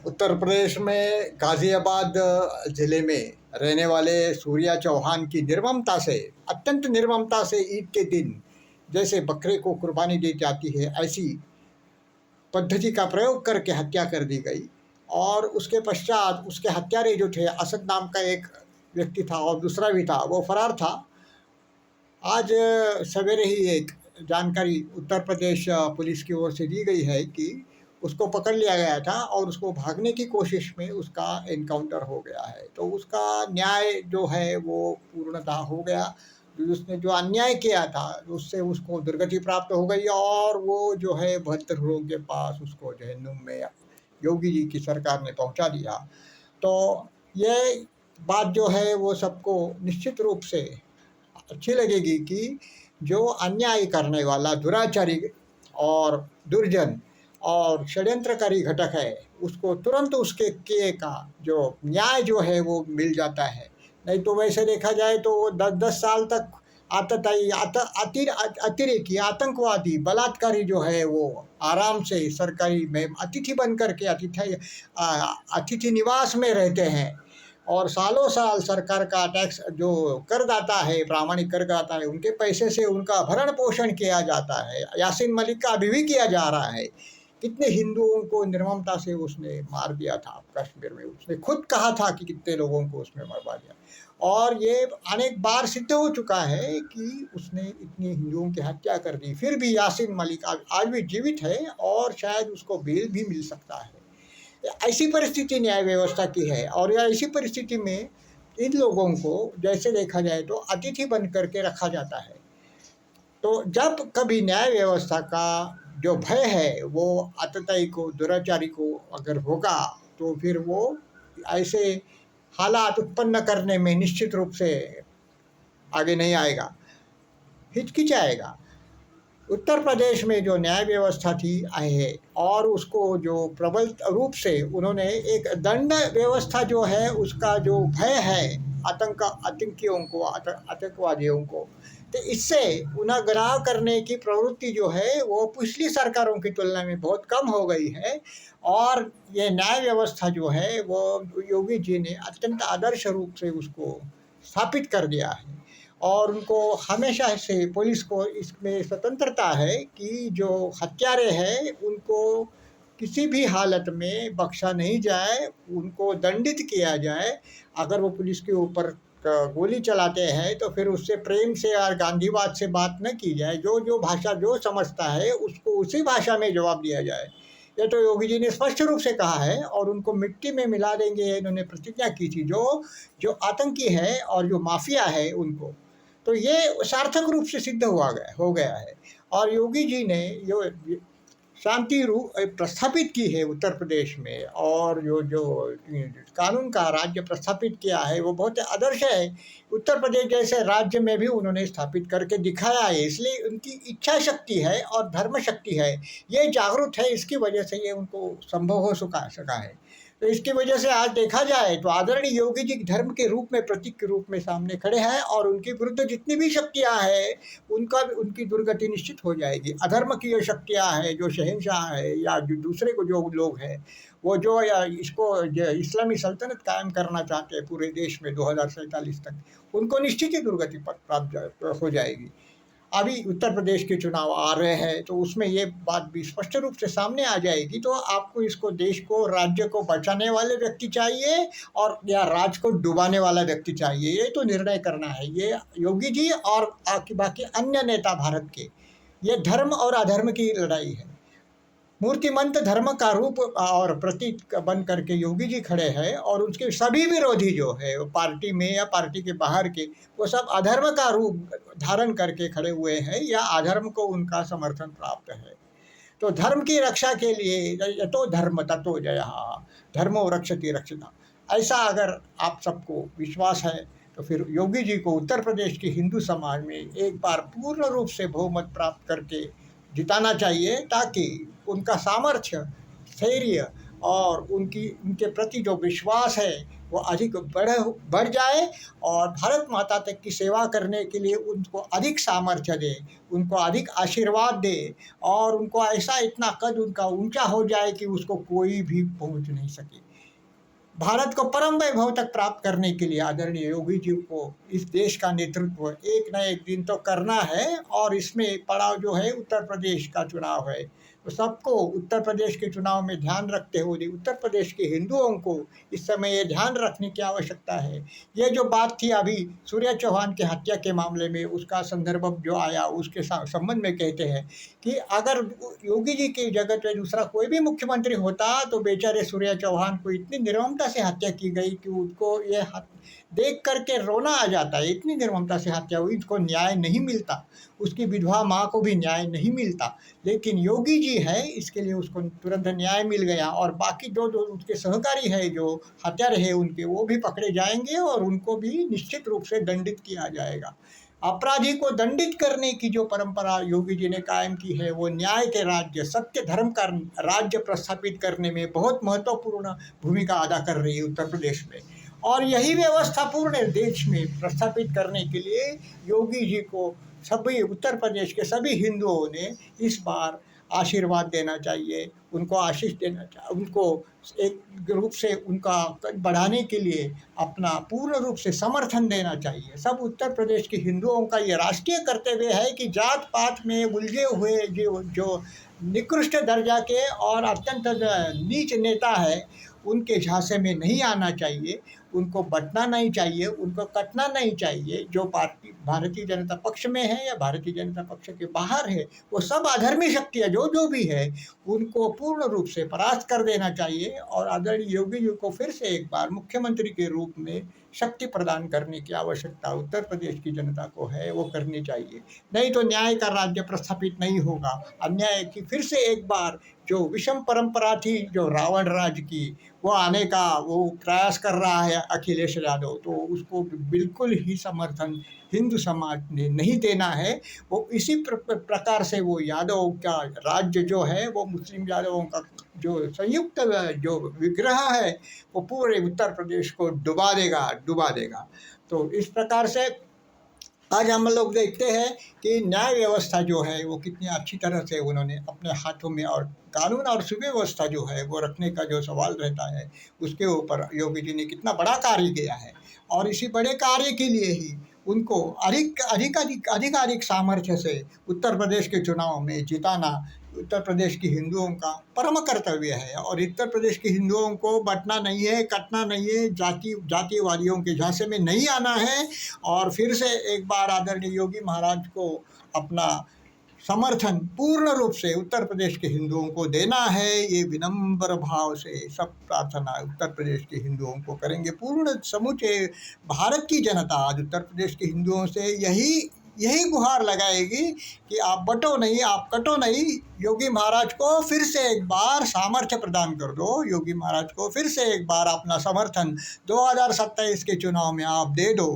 उत्तर प्रदेश में गाज़ियाबाद ज़िले में रहने वाले सूर्या चौहान की निर्ममता से, अत्यंत निर्ममता से ईद के दिन जैसे बकरे को कुर्बानी दी जाती है, ऐसी पद्धति का प्रयोग करके हत्या कर दी गई। और उसके पश्चात उसके हत्यारे जो थे, असद नाम का एक व्यक्ति था और दूसरा भी था, वो फरार था। आज सवेरे ही एक जानकारी उत्तर प्रदेश पुलिस की ओर से दी गई है कि उसको पकड़ लिया गया था और उसको भागने की कोशिश में उसका एनकाउंटर हो गया है। तो उसका न्याय जो है वो पूर्णतः हो गया। जो उसने जो अन्याय किया था उससे उसको दुर्गति प्राप्त हो गई और वो जो है 72 लोगों के पास उसको जहन्नुम में योगी जी की सरकार ने पहुंचा दिया। तो ये बात जो है वो सबको निश्चित रूप से अच्छी लगेगी कि जो अन्याय करने वाला दुराचारी और दुर्जन और षड्यंत्रकारी घटक है, उसको तुरंत उसके किए का जो न्याय जो है वो मिल जाता है। नहीं तो वैसे देखा जाए तो वो 10-10 साल तक आतताई अतिरेकी आतंकवादी बलात्कारी जो है वो आराम से सरकारी में अतिथि बन करके अतिथि निवास में रहते हैं और सालों साल सरकार का टैक्स जो करदाता है, प्रामाणिक करदाता है, उनके पैसे से उनका भरण पोषण किया जाता है। यासीन मलिक का अभी भी किया जा रहा है। कितने हिंदुओं को निर्ममता से उसने मार दिया था कश्मीर में। उसने खुद कहा था कि कितने लोगों को उसने मरवा दिया और ये अनेक बार सिद्ध हो चुका है कि उसने इतनी हिंदुओं की हत्या कर दी। फिर भी यासीन मलिक आज भी जीवित है और शायद उसको बेल भी मिल सकता है। ऐसी परिस्थिति न्याय व्यवस्था की है और यह ऐसी परिस्थिति में इन लोगों को जैसे देखा जाए तो अतिथि बन करके रखा जाता है। तो जब कभी न्याय व्यवस्था का जो भय है वो आतताई को, दुराचारी को अगर होगा तो फिर वो ऐसे हालात उत्पन्न करने में निश्चित रूप से आगे नहीं आएगा, हिचकिचाएगा। उत्तर प्रदेश में जो न्याय व्यवस्था थी है और उसको जो प्रबल रूप से उन्होंने एक दंड व्यवस्था जो है उसका जो भय है आतंकियों को, आतंकवादियों को, तो इससे गुनाह करने की प्रवृत्ति जो है वो पिछली सरकारों की तुलना में बहुत कम हो गई है। और ये न्याय व्यवस्था जो है वो योगी जी ने अत्यंत आदर्श रूप से उसको स्थापित कर दिया है और उनको हमेशा से पुलिस को इसमें स्वतंत्रता है कि जो हत्यारे हैं उनको किसी भी हालत में बख्शा नहीं जाए, उनको दंडित किया जाए। अगर वो पुलिस के ऊपर गोली चलाते हैं तो फिर उससे प्रेम से और गांधीवाद से बात न की जाए। जो जो भाषा जो समझता है उसको उसी भाषा में जवाब दिया जाए। ये तो योगी जी ने स्पष्ट रूप से कहा है और उनको मिट्टी में मिला देंगे इन्होंने प्रतिज्ञा की थी। जो जो आतंकी है और जो माफिया है उनको, तो ये सार्थक रूप से सिद्ध हो गया है। और योगी जी ने जो शांति रूप प्रस्थापित की है उत्तर प्रदेश में और जो जो कानून का राज्य प्रस्थापित किया है वो बहुत आदर्श है। उत्तर प्रदेश जैसे राज्य में भी उन्होंने स्थापित करके दिखाया है, इसलिए उनकी इच्छा शक्ति है और धर्म शक्ति है, ये जागरूक है। इसकी वजह से ये उनको संभव हो सका है। तो इसकी वजह से आज देखा जाए तो आदरणीय योगी जी धर्म के रूप में, प्रतीक के रूप में सामने खड़े हैं और उनके विरुद्ध जितनी भी शक्तियां हैं उनकी दुर्गति निश्चित हो जाएगी। अधर्म की जो शक्तियां हैं, जो शहंशाह है या जो दूसरे को जो लोग हैं वो जो या इसको इस्लामी सल्तनत कायम करना चाहते हैं पूरे देश में 2047 तक, उनको निश्चित ही दुर्गति प्राप्त हो जाएगी। अभी उत्तर प्रदेश के चुनाव आ रहे हैं तो उसमें ये बात भी स्पष्ट रूप से सामने आ जाएगी। तो आपको इसको, देश को, राज्य को बचाने वाले व्यक्ति चाहिए और या राज्य को डुबाने वाला व्यक्ति चाहिए, ये तो निर्णय करना है। ये योगी जी और बाकी अन्य नेता भारत के, ये धर्म और अधर्म की लड़ाई है। मूर्तिमंत धर्म का रूप और प्रतीक बन करके योगी जी खड़े हैं और उसके सभी विरोधी जो है वो पार्टी में या पार्टी के बाहर के, वो सब अधर्म का रूप धारण करके खड़े हुए हैं या अधर्म को उनका समर्थन प्राप्त है। तो धर्म की रक्षा के लिए यतो धर्म ततो जयः, धर्मो रक्षति रक्षिता, ऐसा अगर आप सबको विश्वास है तो फिर योगी जी को उत्तर प्रदेश के हिंदू समाज में एक बार पूर्ण रूप से बहुमत प्राप्त करके जिताना चाहिए, ताकि उनका सामर्थ्य, स्थैर्य और उनके प्रति जो विश्वास है वो अधिक बढ़ जाए, और भारत माता तक की सेवा करने के लिए उनको अधिक सामर्थ्य दे, उनको अधिक आशीर्वाद दे, और उनको ऐसा इतना कद उनका ऊंचा हो जाए कि उसको कोई भी पहुंच नहीं सके। भारत को परम वैभव तक प्राप्त करने के लिए आदरणीय योगी जी को इस देश का नेतृत्व एक न एक दिन तो करना है, और इसमें पड़ाव जो है उत्तर प्रदेश का चुनाव है। तो सबको उत्तर प्रदेश के चुनाव में ध्यान रखते हुए उत्तर प्रदेश के हिंदुओं को इस समय ये ध्यान रखने की आवश्यकता है। ये जो बात थी अभी सूर्या चौहान की हत्या के मामले में, उसका संदर्भ जो आया उसके संबंध में कहते हैं कि अगर योगी जी की जगह पे दूसरा कोई भी मुख्यमंत्री होता तो बेचारे सूर्या चौहान को इतनी निर्ममता से हत्या की गई कि उनको ये देख करके रोना आ जाता है। इतनी निर्ममता से हत्या हुई, इसको न्याय नहीं मिलता, उसकी विधवा माँ को भी न्याय नहीं मिलता, लेकिन योगी जी है इसके लिए उसको तुरंत न्याय मिल गया। और बाकी जो जो उसके सहकारी है, जो हत्यारे हैं उनके, वो भी पकड़े जाएंगे और उनको भी निश्चित रूप से दंडित किया जाएगा। अपराधी को दंडित करने की जो परंपरा योगी जी ने कायम की है, वो न्याय के राज्य, सत्य धर्म का राज्य प्रस्थापित करने में बहुत महत्वपूर्ण भूमिका अदा कर रही है उत्तर प्रदेश में। और यही व्यवस्था पूर्ण देश में प्रस्थापित करने के लिए योगी जी को सभी उत्तर प्रदेश के सभी हिंदुओं ने इस बार आशीर्वाद देना चाहिए, उनको आशीष देना चाहिए, उनको एक रूप से उनका कद बढ़ाने के लिए अपना पूर्ण रूप से समर्थन देना चाहिए। सब उत्तर प्रदेश के हिंदुओं का ये राष्ट्रीय कर्तव्य है कि जात पात में उलझे हुए जो निकृष्ट दर्जा के और अत्यंत नीच नेता है, उनके झांसे में नहीं आना चाहिए, उनको बंटना नहीं चाहिए, उनको कटना नहीं चाहिए। जो पार्टी भारतीय जनता पक्ष में है या भारतीय जनता पक्ष के बाहर है, वो सब अधर्मी शक्तियाँ जो भी है, उनको पूर्ण रूप से परास्त कर देना चाहिए। और आदरणीय योगी जी को फिर से एक बार मुख्यमंत्री के रूप में शक्ति प्रदान करने की आवश्यकता उत्तर प्रदेश की जनता को है, वो करनी चाहिए। नहीं तो न्याय का राज्य प्रस्थापित नहीं होगा। अन्याय की फिर से एक बार जो विषम परंपरा थी, जो रावण राज की, वो आने का वो प्रयास कर रहा है अखिलेश यादव, तो उसको बिल्कुल ही समर्थन हिंदू समाज ने नहीं देना है। वो इसी प्रकार से वो यादव का राज्य जो है, वो मुस्लिम यादवों का जो संयुक्त जो विग्रह है, वो पूरे उत्तर प्रदेश को डुबा देगा। तो इस प्रकार से आज हम लोग देखते हैं कि न्याय व्यवस्था जो है वो कितनी अच्छी तरह से उन्होंने अपने हाथों में, और कानून और सुव्यवस्था जो है वो रखने का जो सवाल रहता है, उसके ऊपर योगी जी ने कितना बड़ा कार्य किया है। और इसी बड़े कार्य के लिए ही उनको अधिकाधिक सामर्थ्य से उत्तर प्रदेश के चुनाव में जिताना उत्तर प्रदेश के हिंदुओं का परम कर्तव्य है। और उत्तर प्रदेश के हिंदुओं को बंटना नहीं है, कटना नहीं है, जातिवादियों के झांसे में नहीं आना है। और फिर से एक बार आदरणीय योगी महाराज को अपना समर्थन पूर्ण रूप से उत्तर प्रदेश के हिंदुओं को देना है। ये विनम्र भाव से सब प्रार्थना उत्तर प्रदेश के हिंदुओं को करेंगे। पूर्ण समूचे भारत की जनता आज उत्तर प्रदेश के हिंदुओं से यही गुहार लगाएगी कि आप बटो नहीं, आप कटो नहीं। योगी महाराज को फिर से एक बार सामर्थ्य प्रदान कर दो, योगी महाराज को फिर से एक बार अपना समर्थन 2027 के चुनाव में आप दे दो।